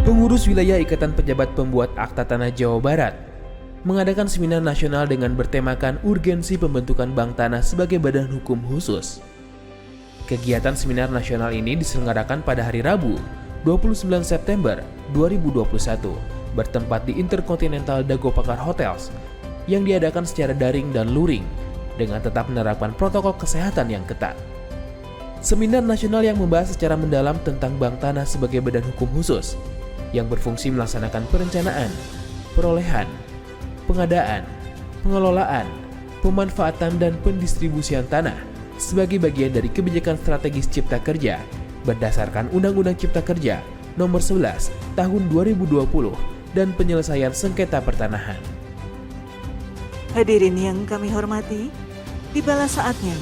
Pengurus Wilayah Ikatan Pejabat Pembuat Akta Tanah Jawa Barat mengadakan seminar nasional dengan bertemakan urgensi pembentukan Bank Tanah sebagai badan hukum khusus. Kegiatan seminar nasional ini diselenggarakan pada hari Rabu, 29 September 2021, bertempat di Intercontinental Dago Pakar Hotels yang diadakan secara daring dan luring dengan tetap menerapkan protokol kesehatan yang ketat. Seminar nasional yang membahas secara mendalam tentang Bank Tanah sebagai badan hukum khusus yang berfungsi melaksanakan perencanaan, perolehan, pengadaan, pengelolaan, pemanfaatan dan pendistribusian tanah sebagai bagian dari kebijakan strategis Cipta Kerja berdasarkan Undang-Undang Cipta Kerja Nomor 11 Tahun 2020 dan penyelesaian sengketa pertanahan. Hadirin yang kami hormati, tibalah saatnya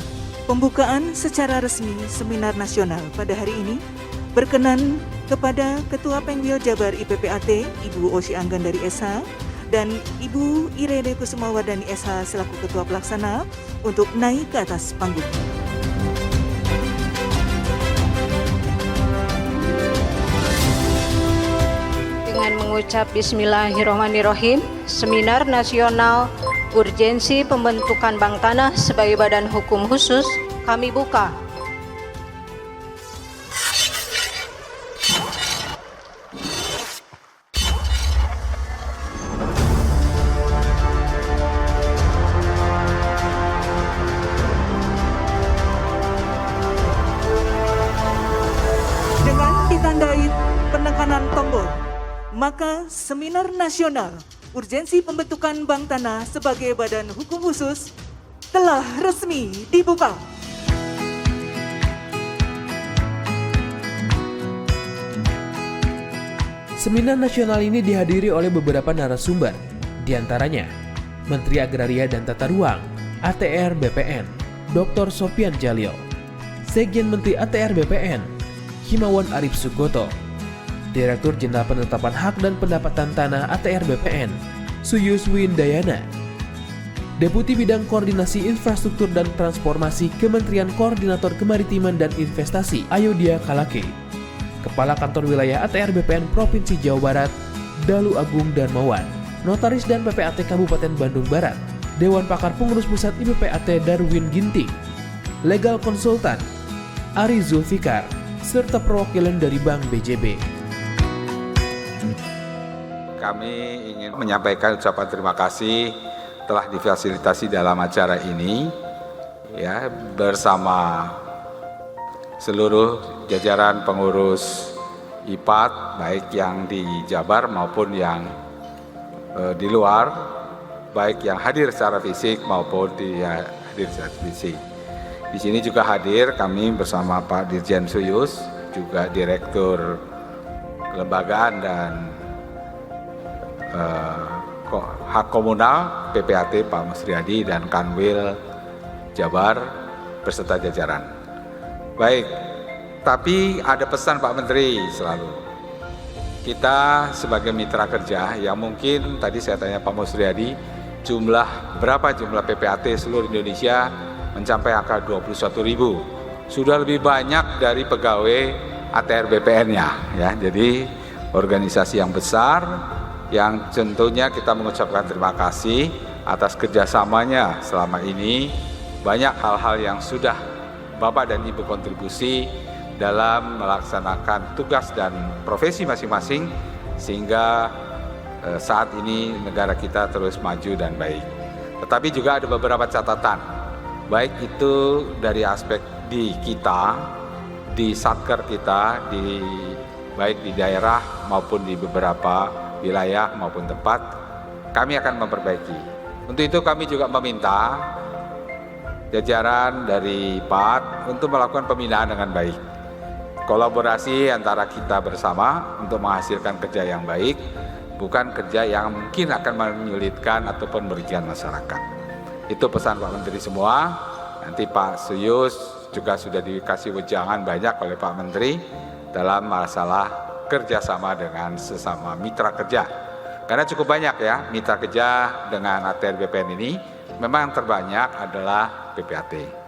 pembukaan secara resmi seminar nasional pada hari ini. Berkenan kepada Ketua Pengwil Jabar IPPAT, Ibu Osi Anggan dari SH, dan Ibu Irene Kusumawardani SH selaku Ketua Pelaksana untuk naik ke atas panggung. Dengan mengucap Bismillahirrahmanirrahim, Seminar Nasional Urgensi Pembentukan Bank Tanah sebagai Badan Hukum Khusus kami buka. Ditandai penekanan tombol, maka Seminar Nasional Urgensi Pembentukan Bank Tanah sebagai Badan Hukum Khusus telah resmi dibuka. Seminar nasional ini dihadiri oleh beberapa narasumber, diantaranya Menteri Agraria dan Tata Ruang ATR BPN, Dr. Sofyan Jalil, Sekjen Menteri ATR BPN, Himawan Arif Sugoto, Direktur Jenderal Penetapan Hak dan Pendapatan Tanah ATR BPN, Suyus Windayana, Deputi Bidang Koordinasi Infrastruktur dan Transformasi Kementerian Koordinator Kemaritiman dan Investasi Ayodhya Kalake, Kepala Kantor Wilayah ATR BPN Provinsi Jawa Barat, Dalu Agung Darmawan, Notaris dan PPAT Kabupaten Bandung Barat, Dewan Pakar Pengurus Pusat IPPAT Darwin Ginting, Legal Konsultan Ari Zulfikar, serta perwakilan dari Bank BJB. Kami ingin menyampaikan ucapan terima kasih telah difasilitasi dalam acara ini ya bersama seluruh jajaran pengurus IPAT baik yang di Jabar maupun yang di luar, baik yang hadir secara fisik maupun hadir secara fisik. Di sini juga hadir kami bersama Pak Dirjen Suyus, juga Direktur Kelembagaan dan Hak Komunal PPAT Pak Musriyadi dan Kanwil Jabar beserta jajaran. Baik, tapi ada pesan Pak Menteri selalu. Kita sebagai mitra kerja yang mungkin tadi saya tanya Pak Musriyadi, berapa jumlah PPAT seluruh Indonesia mencapai angka 21.000. Sudah lebih banyak dari pegawai ATR BPN-nya ya. Jadi organisasi yang besar yang tentunya kita mengucapkan terima kasih atas kerjasamanya selama ini. Banyak hal-hal yang sudah Bapak dan Ibu kontribusi dalam melaksanakan tugas dan profesi masing-masing sehingga saat ini negara kita terus maju dan baik. Tetapi juga ada beberapa catatan, baik itu dari aspek di kita, di satker kita, baik di daerah maupun di beberapa wilayah maupun tempat, kami akan memperbaiki. Untuk itu kami juga meminta jajaran dari PAT untuk melakukan pembinaan dengan baik. Kolaborasi antara kita bersama untuk menghasilkan kerja yang baik, bukan kerja yang mungkin akan menyulitkan ataupun merugikan masyarakat. Itu pesan Pak Menteri semua. Nanti Pak Suyus juga sudah dikasih wejangan banyak oleh Pak Menteri dalam masalah kerjasama dengan sesama mitra kerja. Karena cukup banyak ya mitra kerja dengan ATR BPN ini, memang yang terbanyak adalah PPAT.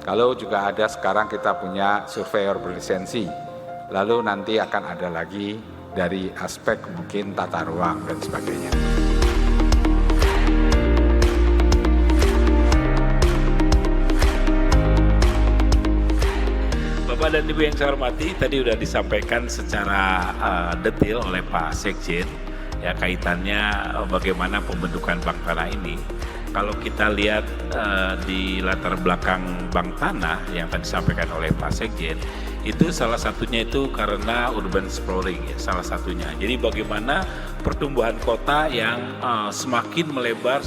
Kalau juga ada sekarang kita punya surveyor berlisensi, lalu nanti akan ada lagi dari aspek mungkin tata ruang dan sebagainya. Bapak dan Ibu yang saya hormati, tadi sudah disampaikan secara detail oleh Pak Sekjen ya kaitannya bagaimana pembentukan Bank Tanah ini. Kalau kita lihat di latar belakang Bank Tanah yang tadi disampaikan oleh Pak Sekjen, itu salah satunya itu karena urban exploring ya, salah satunya. Jadi bagaimana pertumbuhan kota yang semakin melebar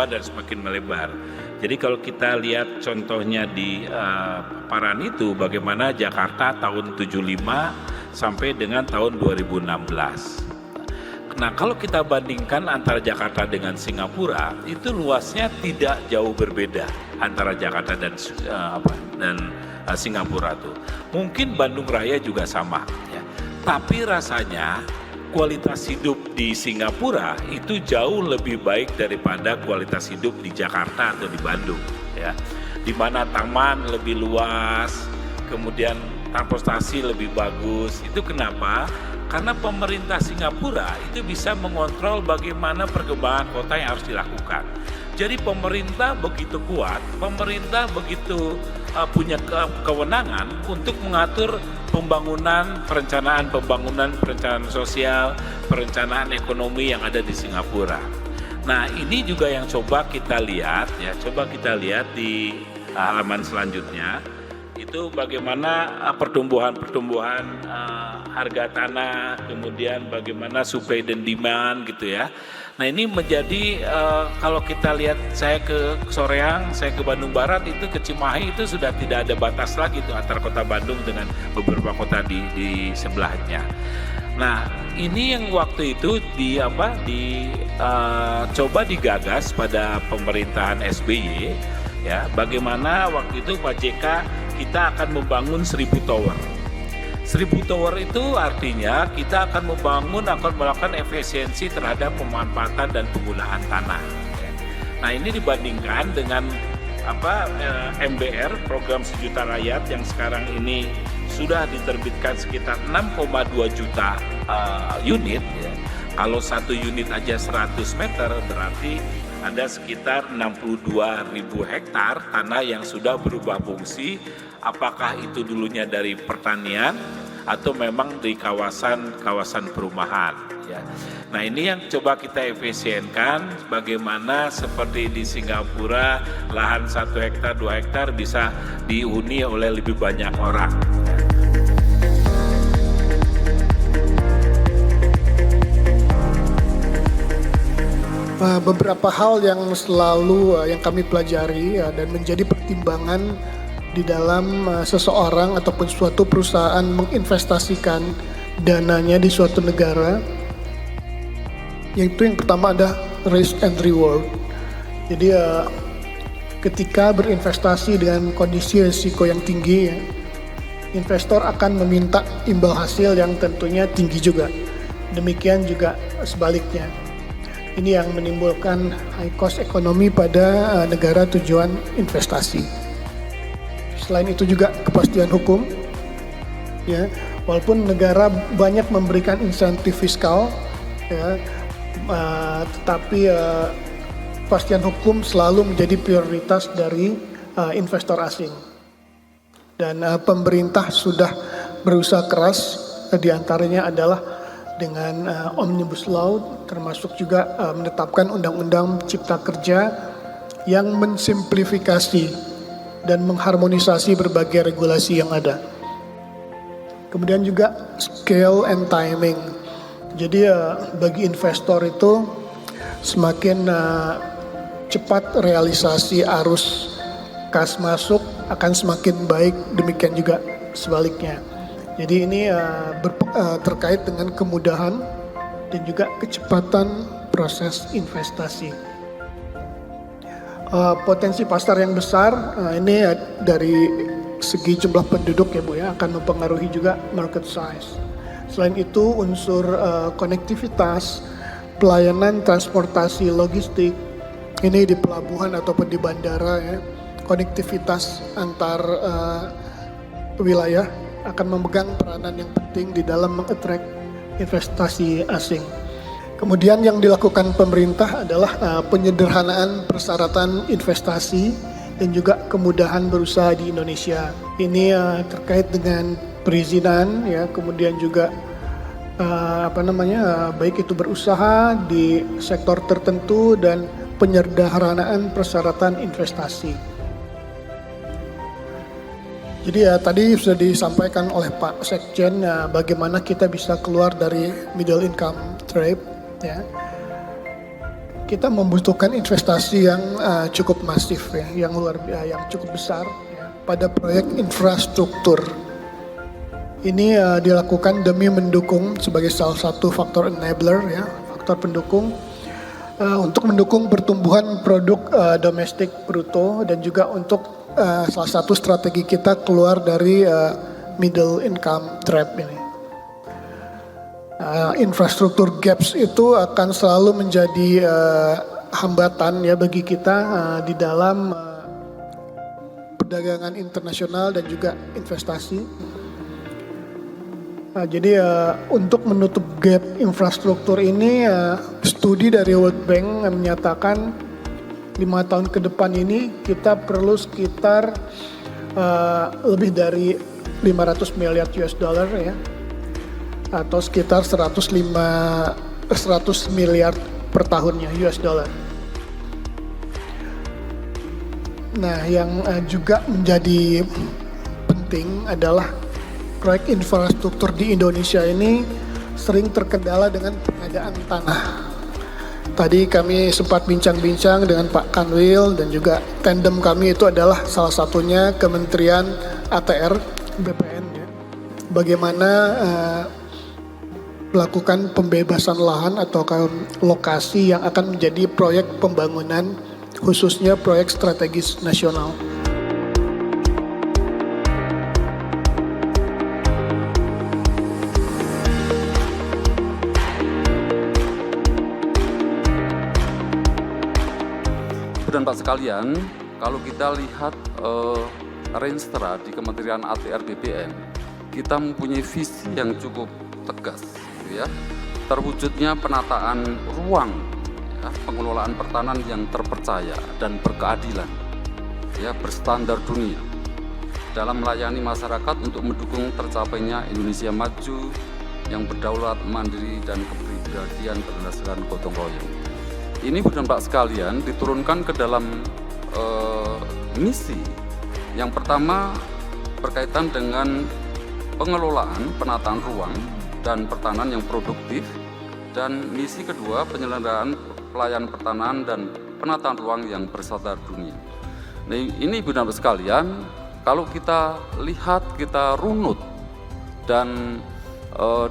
dan semakin melebar. Jadi kalau kita lihat contohnya di paparan itu bagaimana Jakarta tahun 75 sampai dengan tahun 2016. Nah, kalau kita bandingkan antara Jakarta dengan Singapura, itu luasnya tidak jauh berbeda antara Jakarta dan Singapura tuh. Mungkin Bandung Raya juga sama ya. Tapi rasanya kualitas hidup di Singapura itu jauh lebih baik daripada kualitas hidup di Jakarta atau di Bandung ya. Di mana taman lebih luas, kemudian transportasi lebih bagus. Itu kenapa? Karena pemerintah Singapura itu bisa mengontrol bagaimana perkembangan kota yang harus dilakukan. Jadi pemerintah begitu kuat, pemerintah begitu punya kewenangan untuk mengatur pembangunan, perencanaan sosial, perencanaan ekonomi yang ada di Singapura. Nah, ini juga yang coba kita lihat di halaman selanjutnya. Itu bagaimana pertumbuhan harga tanah, kemudian bagaimana supply dan demand gitu ya. Nah ini menjadi kalau kita lihat, saya ke Soreang, saya ke Bandung Barat, itu ke Cimahi itu sudah tidak ada batas lagi tuh antara kota Bandung dengan beberapa kota di sebelahnya. Nah ini yang waktu itu coba digagas pada pemerintahan SBY ya, bagaimana waktu itu Pak JK kita akan membangun 1000 tower. 1000 tower itu artinya kita akan melakukan efisiensi terhadap pemanfaatan dan penggunaan tanah. Nah ini dibandingkan dengan MBR, program Sejuta Rakyat yang sekarang ini sudah diterbitkan sekitar 6,2 juta unit. Ya. Kalau satu unit aja 100 meter berarti ada sekitar 62.000 hektar tanah yang sudah berubah fungsi, apakah itu dulunya dari pertanian atau memang di kawasan perumahan ya. Nah ini yang coba kita efisienkan, bagaimana seperti di Singapura lahan 1 hektar 2 hektar bisa dihuni oleh lebih banyak orang. Beberapa hal yang selalu yang kami pelajari dan menjadi pertimbangan di dalam seseorang ataupun suatu perusahaan menginvestasikan dananya di suatu negara, yaitu yang pertama ada risk and reward. Jadi ketika berinvestasi dengan kondisi risiko yang tinggi, investor akan meminta imbal hasil yang tentunya tinggi juga. Demikian juga sebaliknya. Ini yang menimbulkan high cost ekonomi pada negara tujuan investasi. Selain itu juga kepastian hukum, ya, walaupun negara banyak memberikan insentif fiskal, ya, tetapi kepastian hukum selalu menjadi prioritas dari investor asing. Dan pemerintah sudah berusaha keras, diantaranya adalah dengan Omnibus Law, termasuk juga menetapkan Undang-Undang Cipta Kerja yang mensimplifikasi dan mengharmonisasi berbagai regulasi yang ada. Kemudian juga scale and timing. Jadi bagi investor itu semakin cepat realisasi arus kas masuk akan semakin baik, demikian juga sebaliknya. Jadi ini terkait dengan kemudahan dan juga kecepatan proses investasi. Potensi pasar yang besar, ini dari segi jumlah penduduk ya Bu ya, akan mempengaruhi juga market size. Selain itu unsur konektivitas, pelayanan transportasi logistik, ini di pelabuhan ataupun di bandara ya, konektivitas antar wilayah akan memegang peranan yang penting di dalam mengattract investasi asing. Kemudian yang dilakukan pemerintah adalah penyederhanaan persyaratan investasi dan juga kemudahan berusaha di Indonesia. Ini terkait dengan perizinan, ya, kemudian juga baik itu berusaha di sektor tertentu dan penyederhanaan persyaratan investasi. Jadi tadi sudah disampaikan oleh Pak Sekjen bagaimana kita bisa keluar dari middle income trap, ya. Kita membutuhkan investasi yang cukup masif, ya, yang cukup besar, ya, pada proyek infrastruktur. Ini dilakukan demi mendukung sebagai salah satu faktor enabler, ya, faktor pendukung untuk mendukung pertumbuhan produk domestik bruto dan juga untuk salah satu strategi kita keluar dari middle income trap ini. Infrastruktur gaps itu akan selalu menjadi hambatan, ya, bagi kita di dalam perdagangan internasional dan juga investasi. Jadi untuk menutup gap infrastruktur ini, studi dari World Bank menyatakan 5 tahun ke depan ini kita perlu sekitar lebih dari 500 miliar US dollar, ya, atau sekitar 100 miliar per tahunnya US dollar. Nah, yang juga menjadi penting adalah proyek infrastruktur di Indonesia ini sering terkendala dengan pengadaan tanah. Tadi kami sempat bincang-bincang dengan Pak Kanwil dan juga tandem kami itu adalah salah satunya Kementerian ATR BPN, ya. Bagaimana melakukan pembebasan lahan atau lokasi yang akan menjadi proyek pembangunan, khususnya proyek strategis nasional. Dan Pak sekalian, kalau kita lihat Renstra di Kementerian ATR BPN, kita mempunyai visi yang cukup tegas, gitu ya. Terwujudnya penataan ruang, ya, pengelolaan pertanahan yang terpercaya dan berkeadilan, ya, berstandar dunia dalam melayani masyarakat untuk mendukung tercapainya Indonesia maju yang berdaulat, mandiri dan kepribadian berdasarkan gotong royong. Ini dan Pak sekalian diturunkan ke dalam misi. Yang pertama berkaitan dengan pengelolaan penataan ruang dan pertanahan yang produktif, dan misi kedua penyelenggaraan pelayanan pertanahan dan penataan ruang yang berstandar dunia. Nah, ini dan Pak sekalian, kalau kita lihat, kita runut dan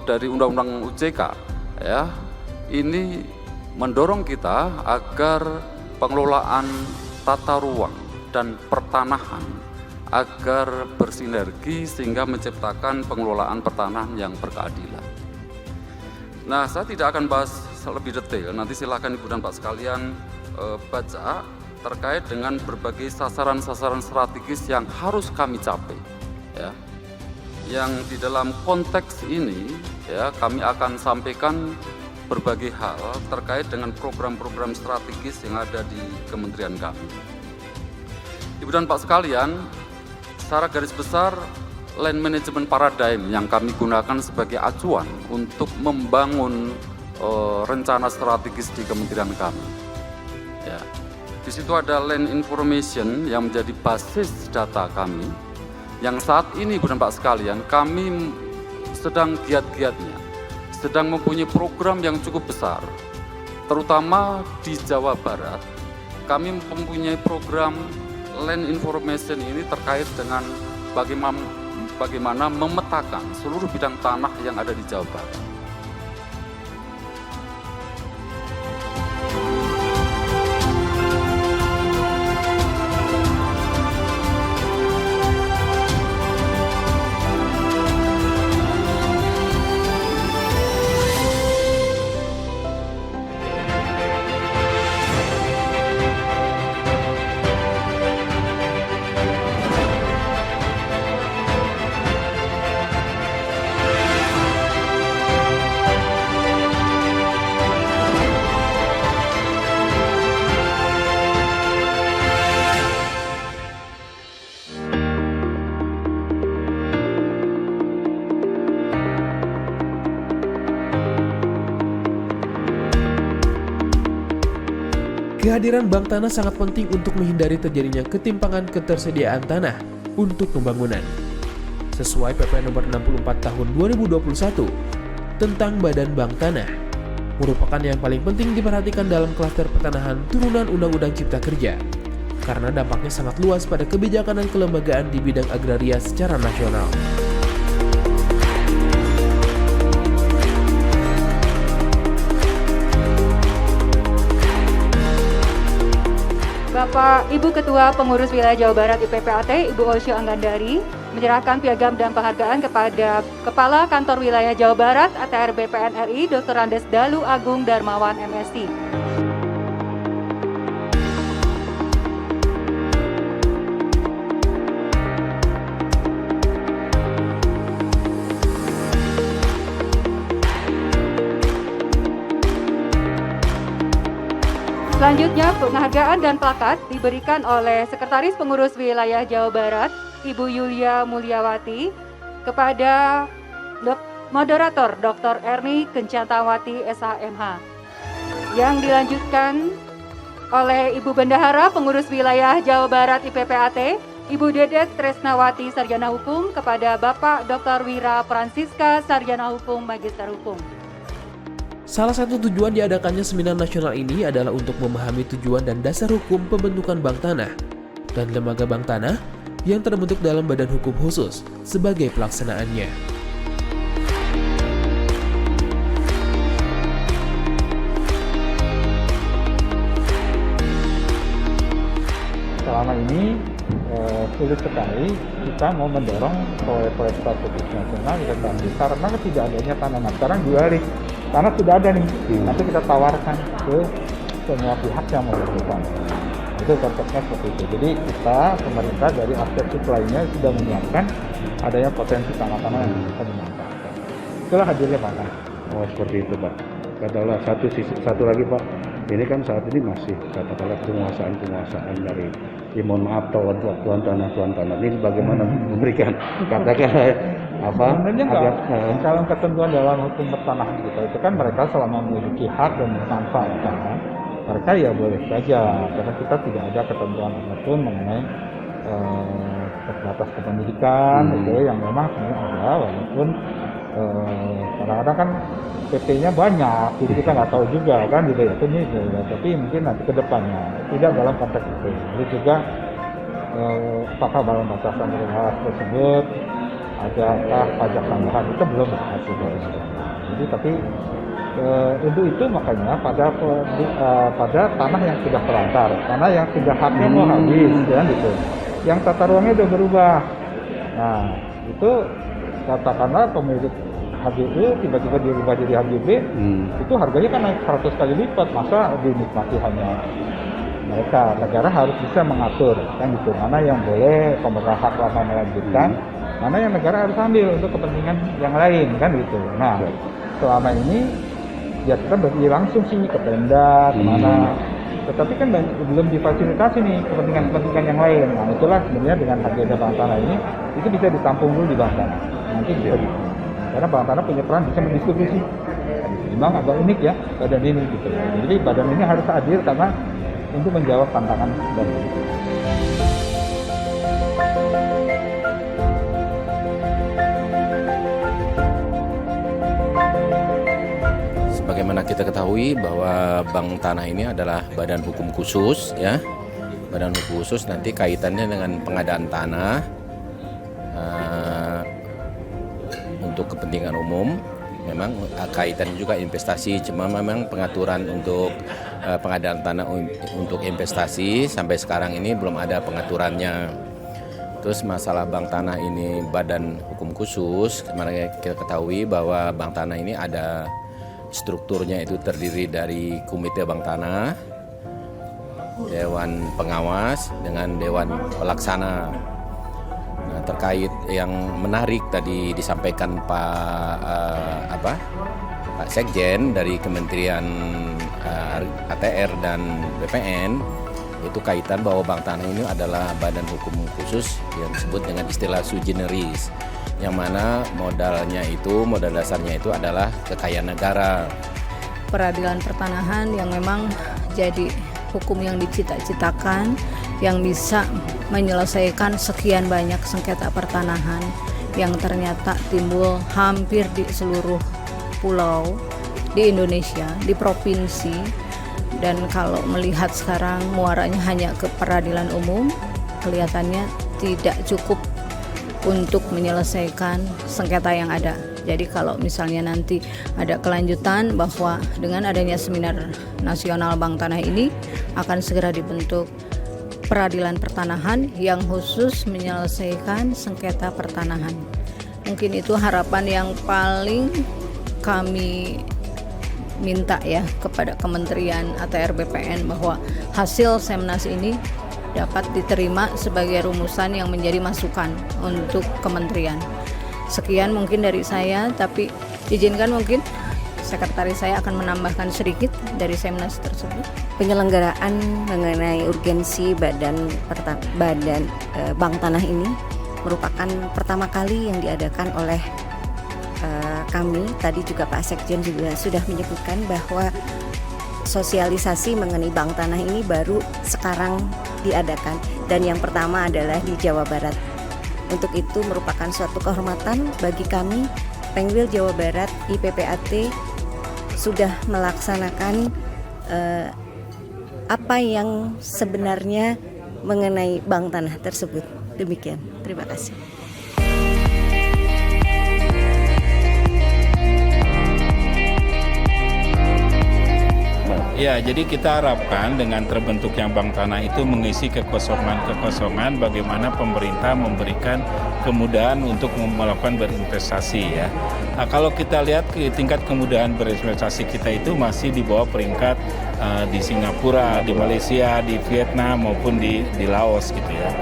dari Undang-Undang OJK, ya, ini mendorong kita agar pengelolaan tata ruang dan pertanahan agar bersinergi sehingga menciptakan pengelolaan pertanahan yang berkeadilan. Nah, saya tidak akan bahas lebih detail, nanti silakan Ibu dan Pak sekalian baca terkait dengan berbagai sasaran-sasaran strategis yang harus kami capai, ya. Yang di dalam konteks ini, ya, kami akan sampaikan berbagai hal terkait dengan program-program strategis yang ada di kementerian kami. Ibu dan Pak sekalian, secara garis besar land management paradigm yang kami gunakan sebagai acuan untuk membangun rencana strategis di kementerian kami. Ya, di situ ada land information yang menjadi basis data kami, yang saat ini Ibu dan Pak sekalian kami sedang giat-giatnya, sedang mempunyai program yang cukup besar, terutama di Jawa Barat. Kami mempunyai program land information ini terkait dengan bagaimana memetakan seluruh bidang tanah yang ada di Jawa Barat. Kehadiran bank tanah sangat penting untuk menghindari terjadinya ketimpangan ketersediaan tanah untuk pembangunan. Sesuai PP nomor 64 tahun 2021 tentang Badan Bank Tanah, merupakan yang paling penting diperhatikan dalam klaster pertanahan turunan Undang-Undang Cipta Kerja, karena dampaknya sangat luas pada kebijakan dan kelembagaan di bidang agraria secara nasional. Bapak Ibu Ketua Pengurus Wilayah Jawa Barat IPPAT, Ibu Osyo Anggandari, menyerahkan piagam dan penghargaan kepada Kepala Kantor Wilayah Jawa Barat ATR BPN RI, Dr. Andes Dalu Agung Darmawan MSc. Selanjutnya, penghargaan dan plakat diberikan oleh Sekretaris Pengurus Wilayah Jawa Barat, Ibu Yulia Mulyawati, kepada Moderator Dr. Erni Kencantawati SHMH. Yang dilanjutkan oleh Ibu Bendahara Pengurus Wilayah Jawa Barat IPPAT, Ibu Dedet Tresnawati Sarjana Hukum, kepada Bapak Dr. Wira Francisca Sarjana Hukum Magister Hukum. Salah satu tujuan diadakannya seminar nasional ini adalah untuk memahami tujuan dan dasar hukum pembentukan bank tanah dan lembaga bank tanah yang terbentuk dalam badan hukum khusus sebagai pelaksanaannya. Selama ini sulit sekali kita mau mendorong proyek-proyek strategis nasional karena tidak adanya tanaman. Sekarang dialih, karena sudah ada nih, nanti kita tawarkan ke semua pihak yang membutuhkan. Itu konteksnya seperti itu. Jadi kita, pemerintah dari aspek supply-nya sudah menyiapkan adanya potensi tanah-tanah yang bisa dimanfaatkan. Itulah hadirnya Pak. Oh seperti itu Pak. Katakanlah satu lagi Pak, ini kan saat ini masih katakanlah penguasaan dari, ya mohon maaf tuan tanah ini bagaimana memberikan katakanlah apa? Sebenarnya kalau ketentuan dalam hukum pertanahan kita itu kan mereka selama memiliki hak dan memanfaatkan, mereka ya boleh saja, karena kita tidak ada ketentuan apapun mengenai batas kepemilikan gitu yang memang sebenarnya ada, walaupun kadang-kadang kan PP-nya banyak, jadi kita nggak tahu juga kan gitu ya, tapi mungkin nanti ke depannya tidak dalam konteks itu. Jadi juga apakah dalam batasan luas tersebut adakah pajak tambahan, itu belum dibahas juga. Jadi tapi untuk itu makanya pada tanah yang sudah terlantar, tanah yang sudah haknya mau habis, kan gitu, yang tata ruangnya sudah berubah. Nah itu katakanlah pemilik HGU tiba-tiba dirubah jadi HGB, itu harganya kan naik 100 kali lipat, masa dinikmati hanya mereka. Negara harus bisa mengatur kan gitu, mana yang boleh pemerintah hak lama melanjutkan, mana yang negara harus ambil untuk kepentingan yang lain kan gitu. Nah selama ini ya kita bagi langsung sih ke Pemda kemana, tetapi kan belum difasilitasi nih kepentingan yang lain. Nah itulah sebenarnya dengan harga bank tanah ini itu bisa ditampung dulu di bank tanah, nanti bisa karena bank tanah punya peran bisa mendistribusi. Memang agak unik ya badan ini gitu. Jadi badan ini harus hadir karena untuk menjawab tantangan baru. Sebagaimana kita ketahui bahwa bank tanah ini adalah badan hukum khusus ya. Badan hukum khusus nanti kaitannya dengan pengadaan tanah untuk kepentingan umum. Memang kaitannya juga investasi, cuma memang pengaturan untuk pengadaan tanah untuk investasi sampai sekarang ini belum ada pengaturannya. Terus masalah bank tanah ini badan hukum khusus, kemarin kita ketahui bahwa bank tanah ini ada strukturnya itu terdiri dari komite bank tanah, dewan pengawas dengan dewan pelaksana. Nah, terkait yang menarik tadi disampaikan Pak Sekjen dari Kementerian ATR dan BPN, itu kaitan bahwa bank tanah ini adalah badan hukum khusus yang disebut dengan istilah sui generis, yang mana modal dasarnya itu adalah kekayaan negara. Peradilan pertanahan yang memang jadi hukum yang dicita-citakan yang bisa menyelesaikan sekian banyak sengketa pertanahan yang ternyata timbul hampir di seluruh pulau di Indonesia, di provinsi. Dan kalau melihat sekarang muaranya hanya ke peradilan umum, kelihatannya tidak cukup untuk menyelesaikan sengketa yang ada. Jadi kalau misalnya nanti ada kelanjutan bahwa dengan adanya Seminar Nasional Bank Tanah ini akan segera dibentuk peradilan pertanahan yang khusus menyelesaikan sengketa pertanahan. Mungkin itu harapan yang paling kami minta ya kepada Kementerian ATR BPN, bahwa hasil Semnas ini dapat diterima sebagai rumusan yang menjadi masukan untuk kementerian. Sekian mungkin dari saya, tapi izinkan mungkin sekretaris saya akan menambahkan sedikit dari Semnas tersebut. Penyelenggaraan mengenai urgensi badan Bank Tanah ini merupakan pertama kali yang diadakan oleh kami. Tadi juga Pak Sekjen juga sudah menyebutkan bahwa sosialisasi mengenai Bank Tanah ini baru sekarang diadakan, dan yang pertama adalah di Jawa Barat. Untuk itu merupakan suatu kehormatan bagi kami, Pengwil Jawa Barat IPPAT sudah melaksanakan apa yang sebenarnya mengenai Bank Tanah tersebut. Demikian, terima kasih. Ya, jadi kita harapkan dengan terbentuknya Bank Tanah itu mengisi kekosongan-kekosongan bagaimana pemerintah memberikan kemudahan untuk melakukan berinvestasi ya. Nah, kalau kita lihat tingkat kemudahan berinvestasi kita itu masih di bawah peringkat di Singapura, di Malaysia, di Vietnam maupun di Laos gitu ya.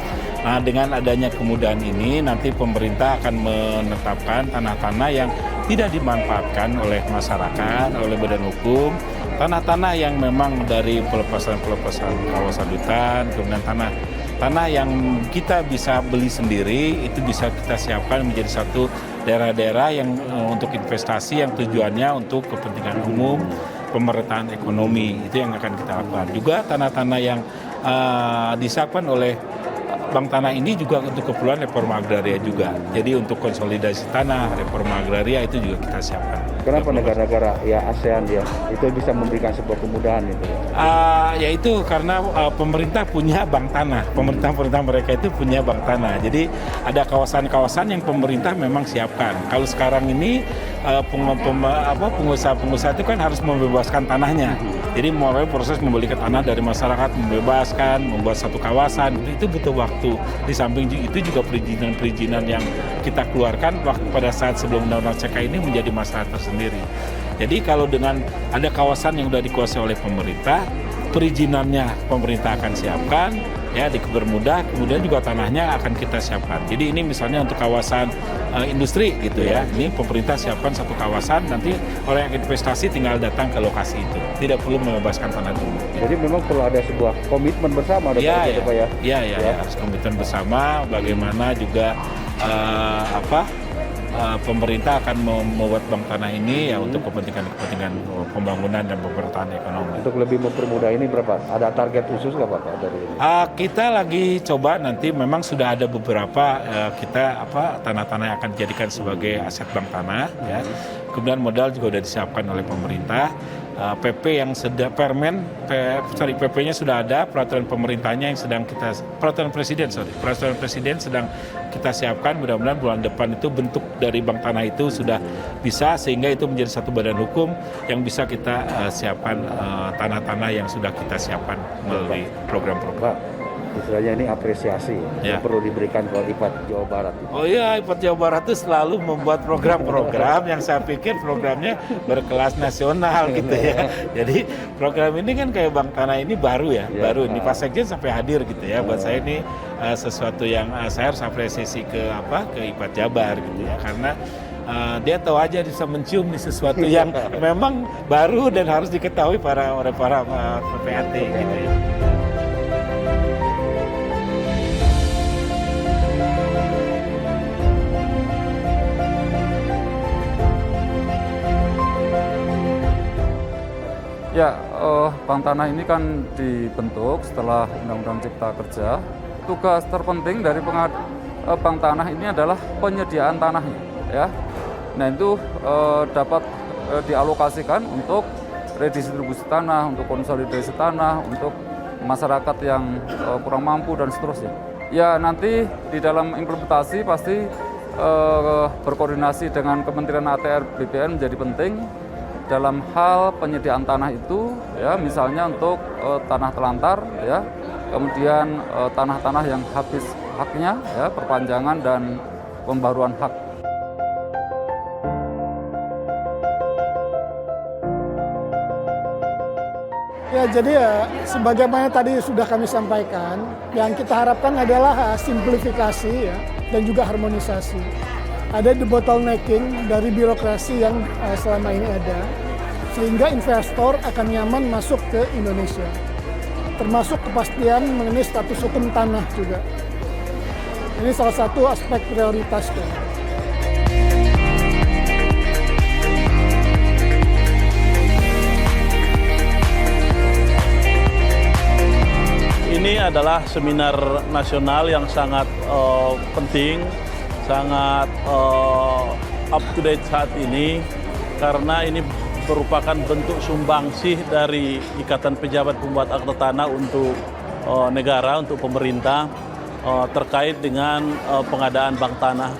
Nah, dengan adanya kemudahan ini nanti pemerintah akan menetapkan tanah-tanah yang tidak dimanfaatkan oleh masyarakat, oleh badan hukum, tanah-tanah yang memang dari pelepasan kawasan hutan, kemudian tanah yang kita bisa beli sendiri, itu bisa kita siapkan menjadi satu daerah-daerah yang untuk investasi yang tujuannya untuk kepentingan umum, pemerataan ekonomi, itu yang akan kita lakukan. Juga tanah-tanah yang disiapkan oleh Bank Tanah ini juga untuk keperluan reforma agraria juga. Jadi untuk konsolidasi tanah, reforma agraria itu juga kita siapkan. Kenapa negara-negara ya ASEAN ya itu bisa memberikan sebuah kemudahan itu? Yaitu karena pemerintah punya bank tanah, pemerintah mereka itu punya bank tanah. Jadi ada kawasan-kawasan yang pemerintah memang siapkan. Kalau sekarang ini pengusaha-pengusaha itu kan harus membebaskan tanahnya. Jadi mulai proses membelikan tanah dari masyarakat, membebaskan, membuat satu kawasan, itu butuh waktu. Di samping itu juga perizinan yang kita keluarkan waktu pada saat sebelum Undang-Undang CK ini menjadi masalah tersendiri. Jadi kalau dengan ada kawasan yang sudah dikuasai oleh pemerintah, perizinannya pemerintah akan siapkan, ya dipermudah, kemudian juga tanahnya akan kita siapkan. Jadi ini misalnya untuk kawasan industri gitu ya, ini pemerintah siapkan satu kawasan, nanti orang yang investasi tinggal datang ke lokasi itu, tidak perlu membebaskan tanah dulu. Jadi memang perlu ada sebuah komitmen bersama, ya, harus komitmen bersama, bagaimana juga pemerintah akan membuat bank tanah ini ya untuk kepentingan pembangunan dan pemerataan ekonomi. Untuk lebih mempermudah ini berapa? Ada target khusus nggak Pak dari ini? Kita lagi coba, nanti memang sudah ada beberapa tanah-tanah yang akan dijadikan sebagai aset bank tanah ya. Kemudian modal juga sudah disiapkan oleh pemerintah. PP yang PP-nya sudah ada, peraturan pemerintahnya yang sedang peraturan presiden sedang kita siapkan. Mudah-mudahan bulan depan itu bentuk dari bank tanah itu sudah bisa, sehingga itu menjadi satu badan hukum yang bisa kita siapkan tanah-tanah yang sudah kita siapkan melalui program-program. Istilahnya ini apresiasi yang perlu diberikan ke IPAT Jawa Barat. Oh iya, IPAT Jawa Barat itu selalu membuat program-program yang saya pikir programnya berkelas nasional gitu ya. Jadi program ini kan kayak Bank Tanah ini baru ya, baru ini Pak Sekjen sampai hadir gitu ya. Buat saya ini sesuatu yang saya harus apresiasi ke IPAT Jabar gitu ya, karena dia tahu aja bisa mencium nih sesuatu yang memang baru dan harus diketahui oleh para PPAT gitu ya. Ya, Bank Tanah ini kan dibentuk setelah Undang-Undang Cipta Kerja. Tugas terpenting dari Bank Tanah ini adalah penyediaan tanahnya, ya. Nah itu dapat dialokasikan untuk redistribusi tanah, untuk konsolidasi tanah, untuk masyarakat yang kurang mampu dan seterusnya. Ya nanti di dalam implementasi pasti berkoordinasi dengan Kementerian ATR BPN menjadi penting dalam hal penyediaan tanah itu, ya misalnya untuk tanah telantar, ya, kemudian tanah-tanah yang habis haknya, ya perpanjangan dan pembaruan hak. Ya, jadi ya sebagaimana tadi sudah kami sampaikan, yang kita harapkan adalah simplifikasi ya dan juga harmonisasi. Ada debottlenecking dari birokrasi yang selama ini ada, sehingga investor akan nyaman masuk ke Indonesia. Termasuk kepastian mengenai status hukum tanah juga. Ini salah satu aspek prioritas. Ini adalah seminar nasional yang sangat penting, sangat up to date saat ini, karena ini merupakan bentuk sumbangsih dari Ikatan Pejabat Pembuat Akta Tanah untuk negara, untuk pemerintah, terkait dengan pengadaan bank tanah,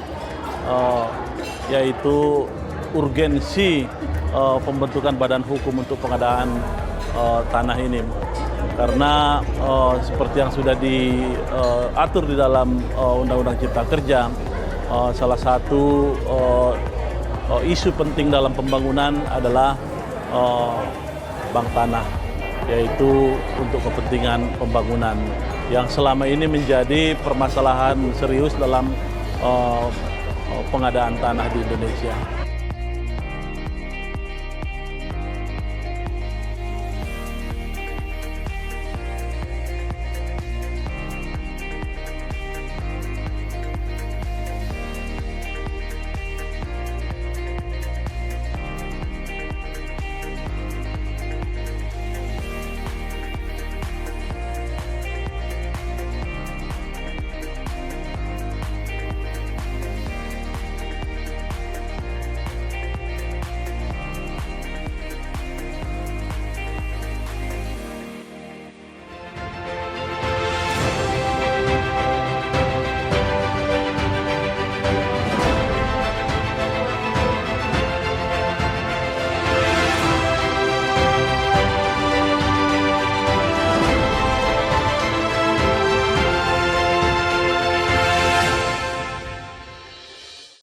yaitu urgensi pembentukan badan hukum untuk pengadaan tanah ini. Karena seperti yang sudah diatur di dalam Undang-Undang Cipta Kerja, salah satu isu penting dalam pembangunan adalah bank tanah, yaitu untuk kepentingan pembangunan yang selama ini menjadi permasalahan serius dalam pengadaan tanah di Indonesia.